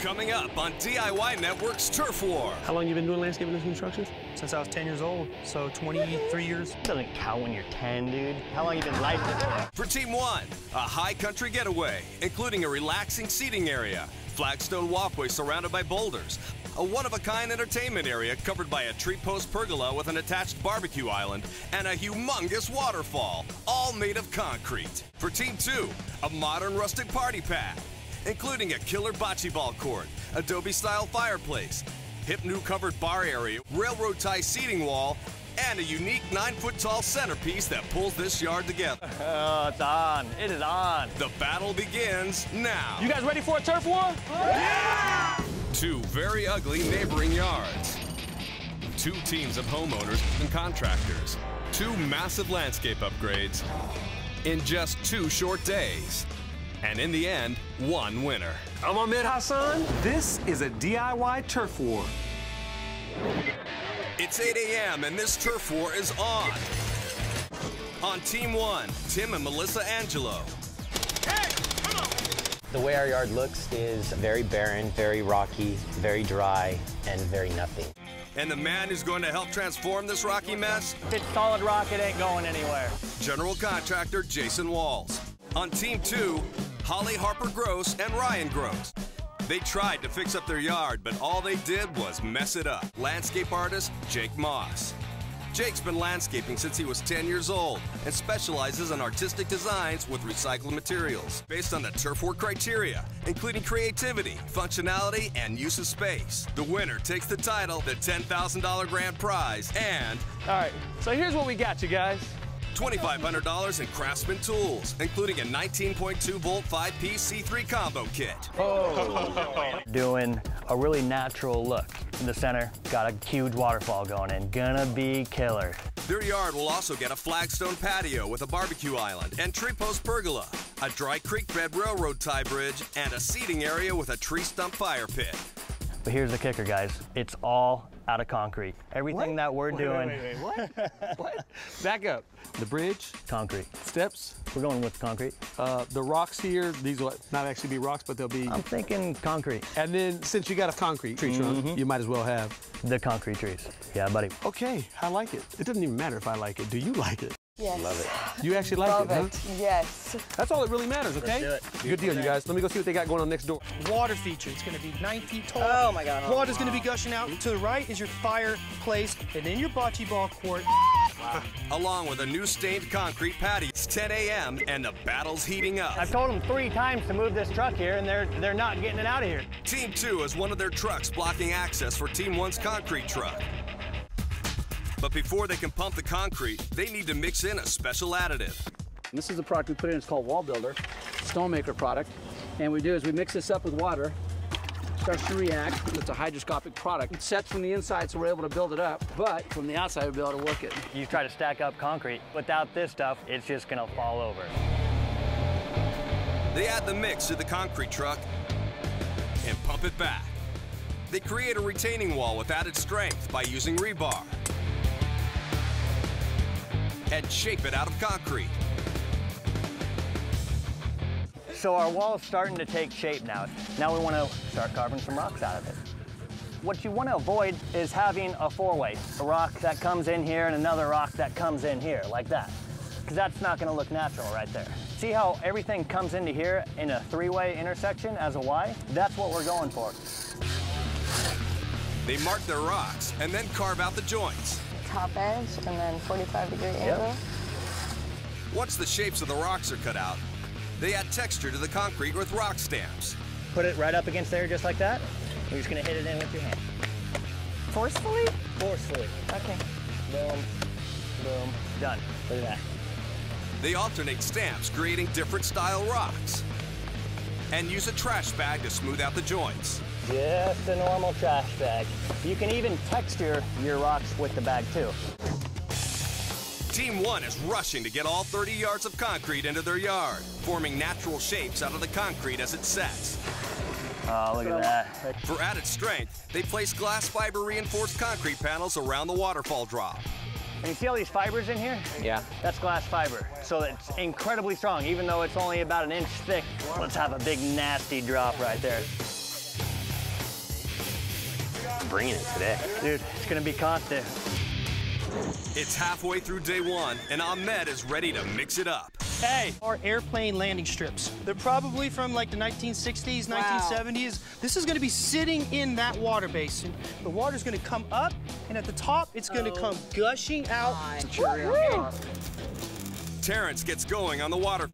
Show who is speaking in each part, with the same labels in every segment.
Speaker 1: Coming up on DIY Network's Turf War.
Speaker 2: How long you been doing landscaping and construction?
Speaker 3: Since I was 10 years old, so 23 years.
Speaker 4: Doesn't count when you're 10, dude. How long you been licensed?
Speaker 1: For Team 1, a high country getaway, including a relaxing seating area, flagstone walkway surrounded by boulders, a one-of-a-kind entertainment area covered by a tree post pergola with an attached barbecue island, and a humongous waterfall, all made of concrete. For Team 2, a modern rustic party pad, including a killer bocce ball court, adobe-style fireplace, hip new covered bar area, railroad tie seating wall, and a unique 9-foot-tall centerpiece that pulls this yard together.
Speaker 4: Oh, it's on. It is on.
Speaker 1: The battle begins now.
Speaker 2: You guys ready for a turf war?
Speaker 1: Yeah! Two very ugly neighboring yards. Two teams of homeowners and contractors. Two massive landscape upgrades in just 2 short days. And in the end, one winner.
Speaker 2: I'm Ahmed Hassan. This is a DIY turf war.
Speaker 1: It's 8 a.m. and this turf war is on. On Team 1, Tim and Melissa Angelo. Hey, come on!
Speaker 4: The way our yard looks is very barren, very rocky, very dry, and very nothing.
Speaker 1: And the man who's going to help transform this rocky mess?
Speaker 4: If it's solid rock, it ain't going anywhere.
Speaker 1: General contractor Jason Walls. On Team 2, Holly Harper Gross and Ryan Gross. They tried to fix up their yard, but all they did was mess it up. Landscape artist Jake Moss. Jake's been landscaping since he was 10 years old and specializes in artistic designs with recycled materials based on the turf war criteria, including creativity, functionality, and use of space. The winner takes the title, the $10,000 grand prize, and
Speaker 2: All right, so here's what we got, you guys.
Speaker 1: $2,500 in Craftsman tools, including a 19.2-volt 5-piece C3 combo kit.
Speaker 4: Oh. Doing a really natural look. In the center, got a huge waterfall going in. Gonna be killer.
Speaker 1: Their yard will also get a flagstone patio with a barbecue island and tree post pergola, a dry creek bed railroad tie bridge, and a seating area with a tree stump fire pit.
Speaker 4: But here's the kicker, guys. It's all out of concrete. Everything that we're doing.
Speaker 2: Wait, what? What? Back up. The bridge.
Speaker 4: Concrete.
Speaker 2: Steps.
Speaker 4: We're going with concrete.
Speaker 2: The rocks here, these will not actually be rocks, but they'll be...
Speaker 4: I'm thinking concrete.
Speaker 2: And then, since you got a concrete tree trunk, you might as well have...
Speaker 4: The concrete trees. Yeah, buddy.
Speaker 2: Okay, I like it. It doesn't even matter if I like it. Do you like it?
Speaker 5: Yes.
Speaker 4: Love it.
Speaker 2: You actually like
Speaker 5: Love
Speaker 2: it, huh?
Speaker 5: it. Yes.
Speaker 2: That's all that really matters, okay?
Speaker 4: Let's do it.
Speaker 2: Good deal, you guys. Let me go see what they got going on next door.
Speaker 3: Water feature. It's going to be 9 feet tall.
Speaker 4: Oh, my God.
Speaker 3: Water's going to be gushing out. To the right is your fireplace, and then your bocce ball court.
Speaker 1: Along with a new stained concrete patio. It's 10 a.m. and the battle's heating up.
Speaker 4: I've told them 3 times to move this truck here, and they're not getting it out of here.
Speaker 1: Team 2 has one of their trucks blocking access for Team 1's concrete truck. But before they can pump the concrete, they need to mix in a special additive.
Speaker 6: This is the product we put in. It's called Wall Builder, StoneMaker product. And what we do is we mix this up with water, starts to react. It's a hydroscopic product. It sets from the inside so we're able to build it up, but from the outside we'll be able to work it.
Speaker 4: You try to stack up concrete. Without this stuff, it's just gonna fall over.
Speaker 1: They add the mix to the concrete truck and pump it back. They create a retaining wall with added strength by using rebar and shape it out of concrete.
Speaker 4: So our wall is starting to take shape now. Now we want to start carving some rocks out of it. What you want to avoid is having a 4-way. A rock that comes in here and another rock that comes in here, like that. Because that's not going to look natural right there. See how everything comes into here in a 3-way intersection as a Y? That's what we're going for.
Speaker 1: They mark their rocks and then carve out the joints.
Speaker 5: Top edge and then 45-degree angle.
Speaker 1: Once the shapes of the rocks are cut out, they add texture to the concrete with rock stamps.
Speaker 4: Put it right up against there just like that. You're just going to hit it in with your hand.
Speaker 5: Forcefully?
Speaker 4: Forcefully.
Speaker 5: Okay.
Speaker 4: Boom, boom, done. Look at that.
Speaker 1: They alternate stamps, creating different style rocks, and use a trash bag to smooth out the joints.
Speaker 4: Just a normal trash bag. You can even texture your rocks with the bag too.
Speaker 1: Team 1 is rushing to get all 30 yards of concrete into their yard, forming natural shapes out of the concrete as it sets.
Speaker 4: Oh, look at that.
Speaker 1: For added strength, they place glass fiber reinforced concrete panels around the waterfall drop.
Speaker 4: And you see all these fibers in here?
Speaker 6: Yeah.
Speaker 4: That's glass fiber. So it's incredibly strong, even though it's only about 1 inch thick. Let's have a big nasty drop right there.
Speaker 7: bringing it today.
Speaker 4: Dude, it's gonna be constant.
Speaker 1: It's halfway through day one, and Ahmed is ready to mix it up.
Speaker 3: Hey, our airplane landing strips. They're probably from like the 1960s, 1970s. This is gonna be sitting in that water basin. The water's gonna come up, and at the top, it's gonna come gushing out.
Speaker 1: Terrence gets going on the water.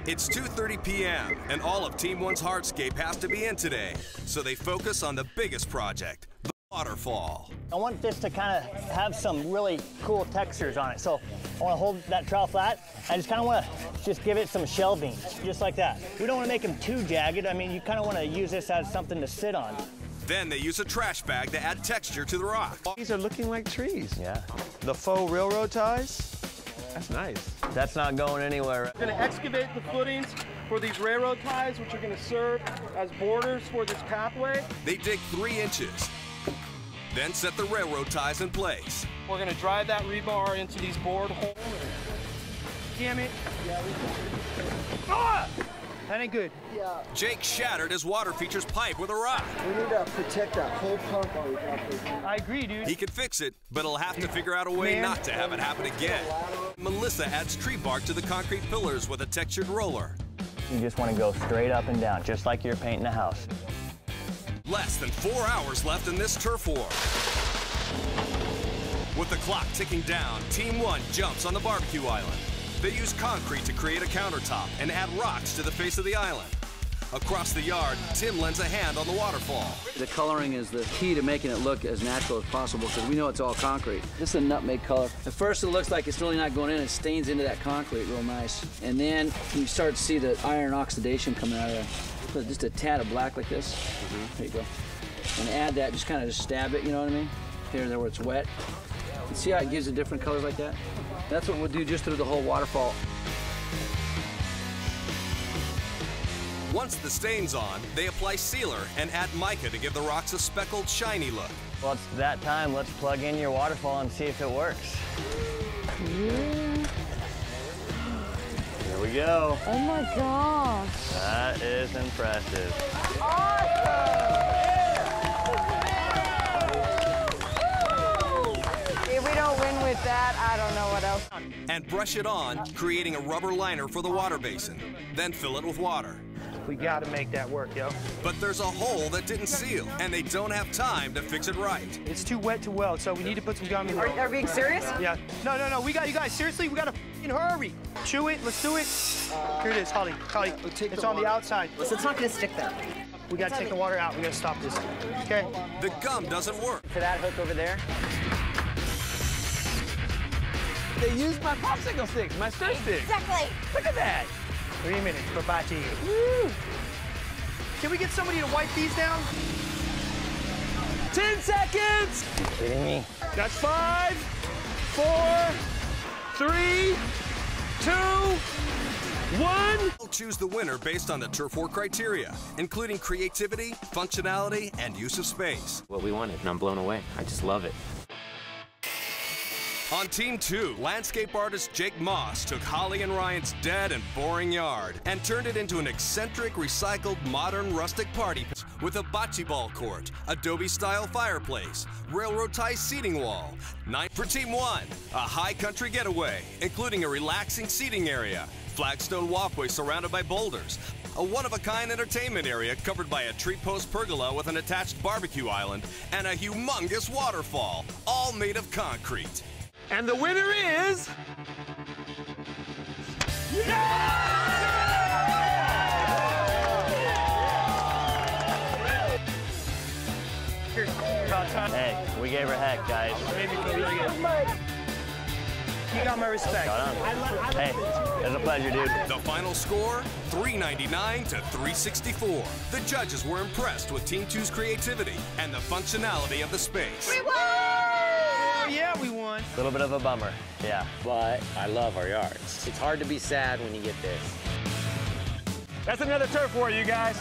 Speaker 1: It's 2:30 p.m., and all of Team 1's hardscape has to be in today, so they focus on the biggest project, the waterfall.
Speaker 4: I want this to kind of have some really cool textures on it. So I want to hold that trowel flat. I just kind of want to just give it some shelving, just like that. We don't want to make them too jagged. I mean, you kind of want to use this as something to sit on.
Speaker 1: Then they use a trash bag to add texture to the rock.
Speaker 2: These are looking like trees.
Speaker 4: Yeah.
Speaker 2: The faux railroad ties. That's nice.
Speaker 4: That's not going anywhere.
Speaker 3: We're gonna excavate the footings for these railroad ties, which are gonna serve as borders for this pathway.
Speaker 1: They dig 3 inches, then set the railroad ties in place.
Speaker 3: We're gonna drive that rebar into these board holes. Damn it. Ah! That ain't good.
Speaker 1: Jake shattered his water features pipe with a rock.
Speaker 8: We need to protect that whole pump while we got this.
Speaker 3: I agree, dude.
Speaker 1: He could fix it, but he'll have to figure out a way not to have it happen again. Melissa adds tree bark to the concrete pillars with a textured roller.
Speaker 4: You just want to go straight up and down, just like you're painting a house.
Speaker 1: Less than 4 hours left in this turf war. With the clock ticking down, Team 1 jumps on the barbecue island. They use concrete to create a countertop and add rocks to the face of the island. Across the yard, Tim lends a hand on the waterfall.
Speaker 6: The coloring is the key to making it look as natural as possible because we know it's all concrete. This is a nutmeg color. At first it looks like it's really not going in. It stains into that concrete real nice. And then you start to see the iron oxidation coming out of there. So just a tad of black like this. There you go. And add that, just kind of just stab it, you know what I mean? Here and there where it's wet. You see how it gives it different colors like that? That's what we'll do just through the whole waterfall.
Speaker 1: Once the stain's on, they apply sealer and add mica to give the rocks a speckled, shiny look.
Speaker 4: Well, it's that time. Let's plug in your waterfall and see if it works. Here we go.
Speaker 5: Oh my gosh.
Speaker 4: That is impressive.
Speaker 5: If we don't win with that, I don't know what else.
Speaker 1: And brush it on, creating a rubber liner for the water basin. Then fill it with water.
Speaker 3: We gotta make that work, yo.
Speaker 1: But there's a hole that didn't seal, and they don't have time to fix it right.
Speaker 3: It's too wet to weld, so we need to put some gum in there.
Speaker 5: Are you being serious?
Speaker 3: Yeah. No. We got you guys. Seriously, we gotta f***ing hurry. Chew it. Let's do it. Here it is, Holly. Holly, it's on the outside.
Speaker 5: So it's not gonna stick there.
Speaker 3: We gotta take the water out. We gotta stop this. Okay.
Speaker 1: The gum doesn't work.
Speaker 4: For that hook over there.
Speaker 2: They used my popsicle sticks, my stir sticks.
Speaker 5: Exactly.
Speaker 2: Look at that.
Speaker 3: 3 minutes. Bye-bye to you. Woo. Can we get somebody to wipe these down?
Speaker 2: 10 seconds.
Speaker 4: You kidding me?
Speaker 2: That's 5, 4, 3, 2, 1.
Speaker 1: We'll choose the winner based on the turf war criteria, including creativity, functionality, and use of space.
Speaker 7: What we wanted, and I'm blown away. I just love it.
Speaker 1: On Team 2, landscape artist Jake Moss took Holly and Ryan's dead and boring yard and turned it into an eccentric, recycled, modern, rustic party with a bocce ball court, adobe-style fireplace, railroad tie seating wall. 9 for Team 1, a high country getaway, including a relaxing seating area, flagstone walkway surrounded by boulders, a one-of-a-kind entertainment area covered by a tree post pergola with an attached barbecue island, and a humongous waterfall, all made of concrete.
Speaker 2: And the winner is...
Speaker 4: Hey, we gave her heck, guys.
Speaker 3: Maybe really good. You got my respect.
Speaker 4: Got on. Hey, it was a pleasure, dude.
Speaker 1: The final score, 399 to 364. The judges were impressed with Team 2's creativity and the functionality of the space.
Speaker 3: Oh, yeah, we won.
Speaker 4: A little bit of a bummer, yeah.
Speaker 7: But I love our yards. It's hard to be sad when you get this.
Speaker 2: That's another turf war, you guys.